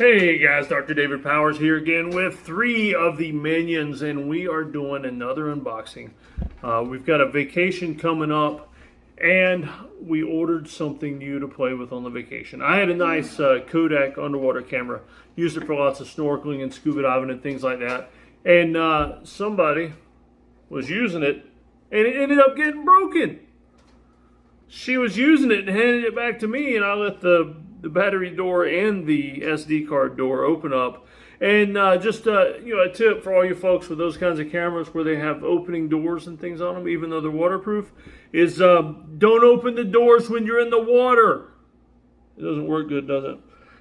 Hey guys, Dr. David Powers here again with 3 of the Minions, and we are doing another unboxing. We've got a vacation coming up, and we ordered something new to play with on the vacation. I had a nice Kodak underwater camera, used it for lots of snorkeling and scuba diving and things like that, and somebody was using it, and it ended up getting broken. She was using it and handed it back to me, and I let the battery door and the SD card door open up. And just a tip for all you folks with those kinds of cameras where they have opening doors and things on them, even though they're waterproof, is don't open the doors when you're in the water. It doesn't work good, does it?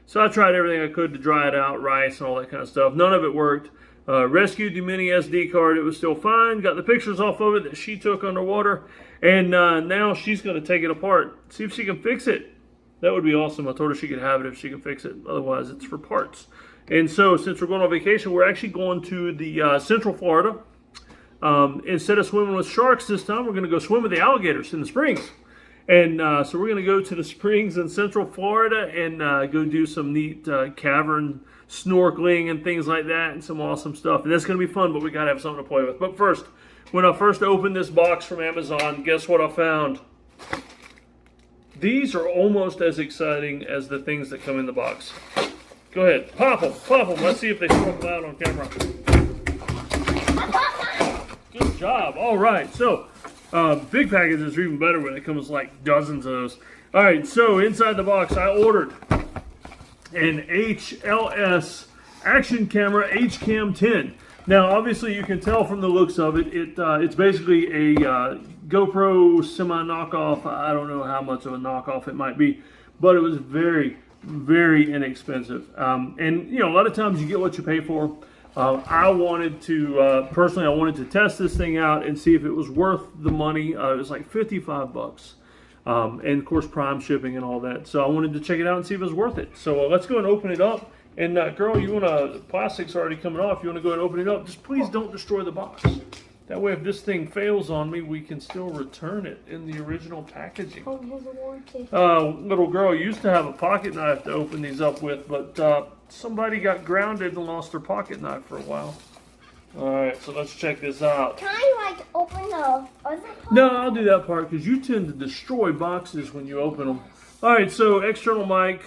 So I tried everything I could to dry it out, rice and all that kind of stuff. None of it worked. Rescued the mini SD card. It was still fine. Got the pictures off of it that she took underwater. And now she's going to take it apart. See if she can fix it. That would be awesome. I told her she could have it if she can fix it. Otherwise, it's for parts. And so, since we're going on vacation, we're actually going to the Central Florida. Instead of swimming with sharks this time, we're going to go swim with the alligators in the springs. And so we're going to go to the springs in Central Florida and go do some neat cavern snorkeling and things like that, and some awesome stuff. And that's going to be fun, but we got to have something to play with. But first, when I first opened this box from Amazon, guess what I found? These are almost as exciting as the things that come in the box. Go ahead, pop them. Let's see if they smoke loud on camera. Good job. All right, so big packages are even better when it comes like dozens of those. All right, so inside the box, I ordered an HLS action camera HCam 10. Now, obviously, you can tell from the looks of it, it's basically a GoPro semi-knockoff. I don't know how much of a knockoff it might be, but it was very, very inexpensive. And, a lot of times you get what you pay for. I wanted to, personally, I wanted to test this thing out and see if it was worth the money. It was like 55 bucks. And, of course, Prime shipping and all that. So I wanted to check it out and see if it was worth it. So let's go and open it up. And girl, the plastic's already coming off. You want to go ahead and open it up. Just please don't destroy the box. That way, if this thing fails on me, we can still return it in the original packaging. Little girl used to have a pocket knife to open these up with, but somebody got grounded and lost their pocket knife for a while. All right, so let's check this out. Can I open the other part? No, I'll do that part because you tend to destroy boxes when you open them. All right, so external mic.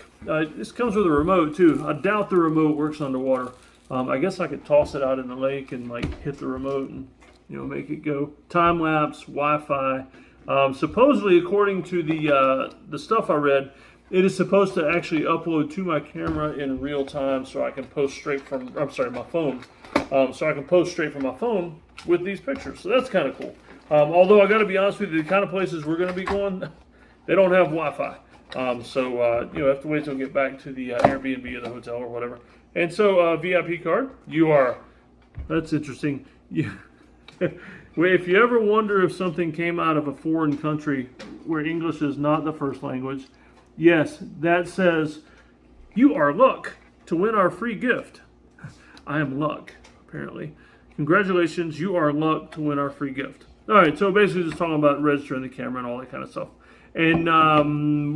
This comes with a remote too. I doubt the remote works underwater. I guess I could toss it out in the lake and hit the remote and make it go. Time lapse, Wi-Fi. Supposedly, according to the stuff I read, it is supposed to actually upload to my camera in real time, so I can post straight from. I'm sorry, my phone. So I can post straight from my phone with these pictures. So that's kind of cool. Although I got to be honest with you, the kind of places we're going to be going, they don't have Wi-Fi. So I have to wait till we get back to the Airbnb or the hotel or whatever. And so VIP card. That's interesting. If you ever wonder if something came out of a foreign country where English is not the first language, yes, that says, "You are luck to win our free gift." I am luck, apparently. Congratulations, you are luck to win our free gift. All right, so basically just talking about registering the camera and all that kind of stuff. And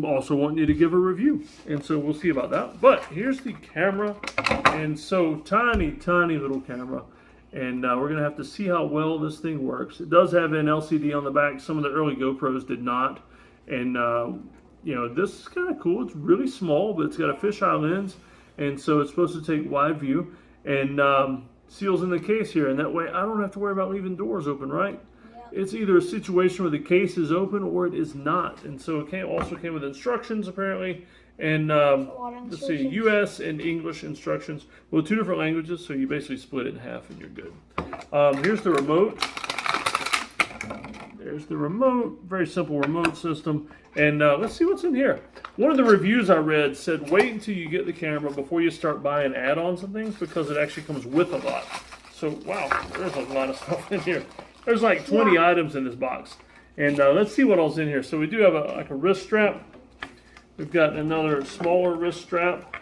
also wanting you to give a review. And so we'll see about that. But here's the camera. And so tiny, tiny little camera. And we're going to have to see how well this thing works. It does have an LCD on the back. Some of the early GoPros did not. And, this is kind of cool. It's really small, but it's got a fisheye lens. And so it's supposed to take wide view. And seals in the case here. And that way I don't have to worry about leaving doors open, right? It's either a situation where the case is open or it is not. And so it also came with instructions, apparently. And let's see, U.S. and English instructions. Well, 2 different languages, so you basically split it in half and you're good. Here's the remote. There's the remote. Very simple remote system. And let's see what's in here. One of the reviews I read said wait until you get the camera before you start buying add-ons and things because it actually comes with a lot. So, wow, there's a lot of stuff in here. There's like 20 items in this box. And let's see what else in here. So we do have a wrist strap. We've got another smaller wrist strap.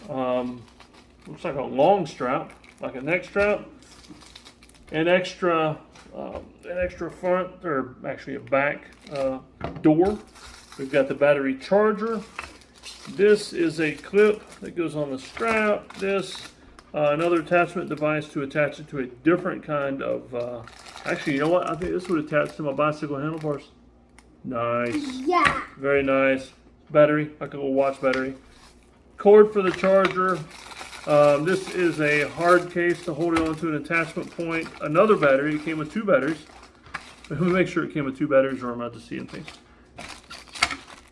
Looks like a long strap, like a neck strap. An extra front, or actually a back door. We've got the battery charger. This is a clip that goes on the strap. This, another attachment device to attach it to a different kind of, actually, you know what? I think this would attach to my bicycle handlebars. Nice. Yeah. Very nice. Battery, like a little watch battery. Cord for the charger. This is a hard case to hold it onto an attachment point. Another battery. It came with 2 batteries. Let me make sure it came with 2 batteries or I'm not just seeing things.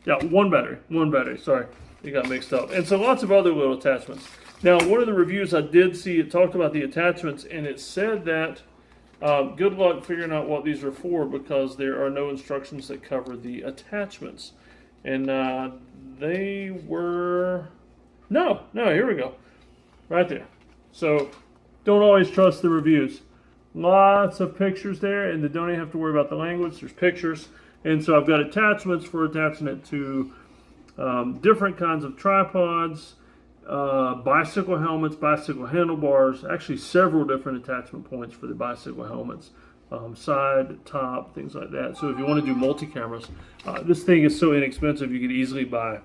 Yeah, one battery, sorry. It got mixed up. And so lots of other little attachments. Now, one of the reviews I did see, it talked about the attachments, and it said that good luck figuring out what these are for because there are no instructions that cover the attachments. And they were... No, here we go. Right there. So, don't always trust the reviews. Lots of pictures there, and they don't even have to worry about the language. There's pictures. And so I've got attachments for attaching it to different kinds of tripods, bicycle helmets, bicycle handlebars, actually several different attachment points for the bicycle helmets, side, top, things like that. So if you want to do multi-cameras, this thing is so inexpensive you could easily buy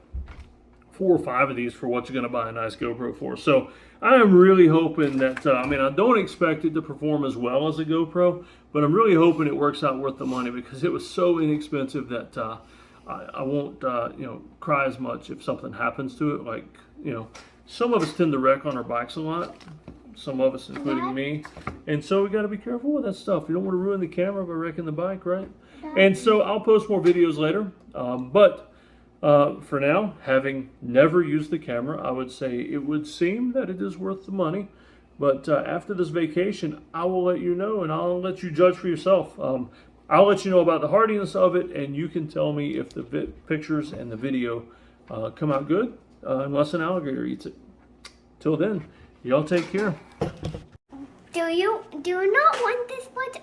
4 or 5 of these for what you're going to buy a nice GoPro for. So I am really hoping that, I mean, I don't expect it to perform as well as a GoPro, but I'm really hoping it works out worth the money because it was so inexpensive that I won't, cry as much if something happens to it. Like, some of us tend to wreck on our bikes a lot. Some of us, including me. And so we got to be careful with that stuff. You don't want to ruin the camera by wrecking the bike, right? And so I'll post more videos later. For now, having never used the camera, I would say it would seem that it is worth the money. But after this vacation, I will let you know, and I'll let you judge for yourself. I'll let you know about the hardiness of it, and you can tell me if the pictures and the video come out good, unless an alligator eats it. Till then, y'all take care. Do you not want this, but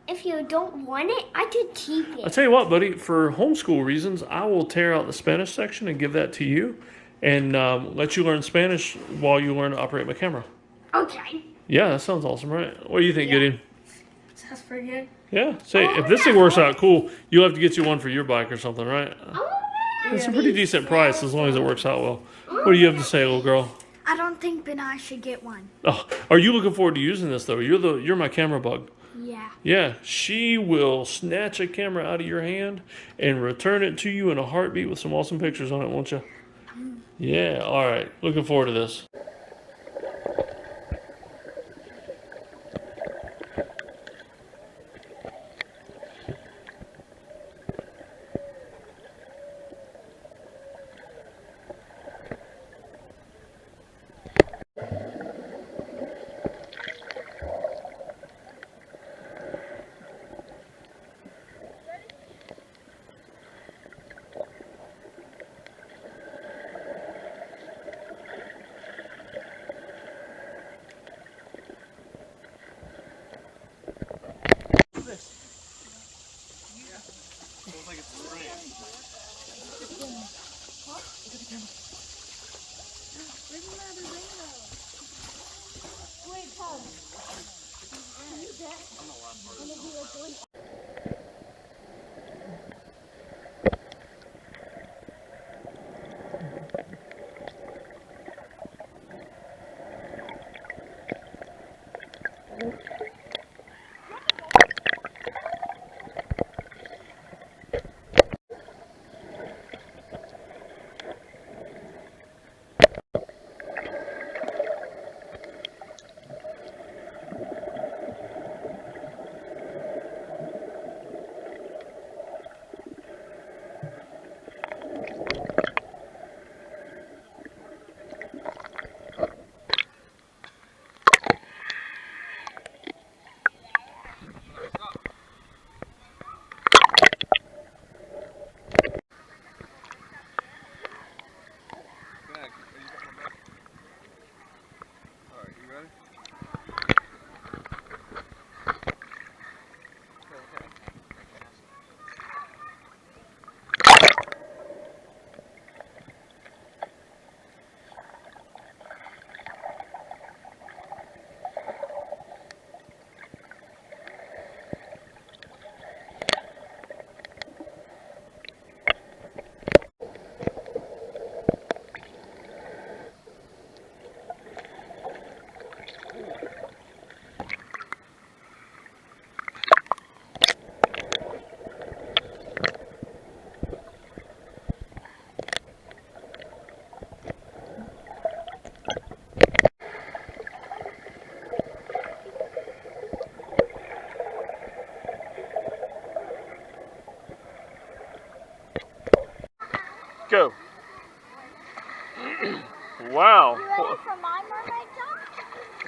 if you don't want it, I could keep it. I'll tell you what, buddy, for homeschool reasons, I will tear out the Spanish section and give that to you and let you learn Spanish while you learn to operate my camera. Okay. Yeah, that sounds awesome, right? What do you think, Gideon? Sounds pretty good. Yeah. Say, if this thing works out cool, you'll have to get you one for your bike or something, right? It's a pretty decent price as long as it works out well. What do you have to say, little girl? I don't think Ben I should get one. Oh, are you looking forward to using this, though? You're my camera bug. Yeah. Yeah, she will snatch a camera out of your hand and return it to you in a heartbeat with some awesome pictures on it, won't you? Yeah, all right. Looking forward to this.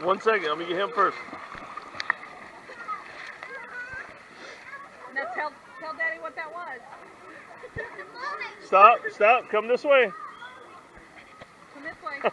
1 second. Let me get him first. Now tell Daddy what that was. Stop. Stop. Come this way. Come this way.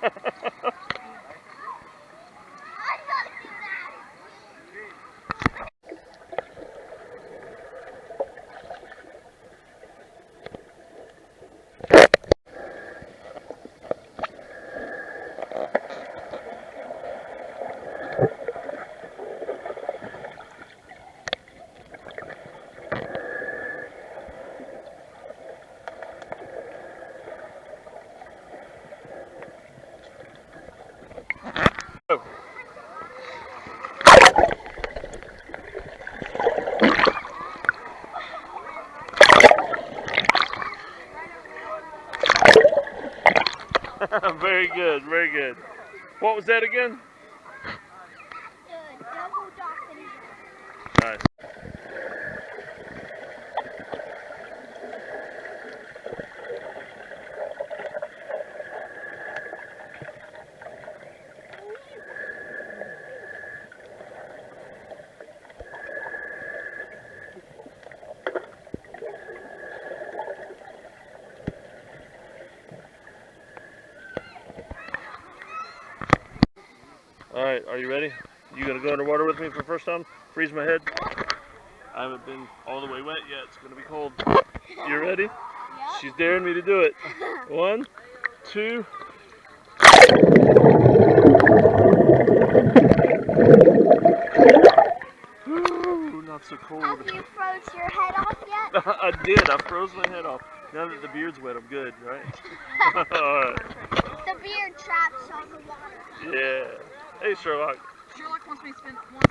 Very good, very good. What was that again? Double dolphin. Nice. All right, are you ready? You gonna go underwater with me for the first time? Freeze my head? I haven't been all the way wet yet. It's gonna be cold. You ready? Yep. She's daring me to do it. 1, 2. Ooh, not so cold. Have you froze your head off yet? I did. I froze my head off. Now that the beard's wet, I'm good, right? All right. The beard traps all the water. Yeah. Hey, Sherlock. Sherlock wants me to spend one.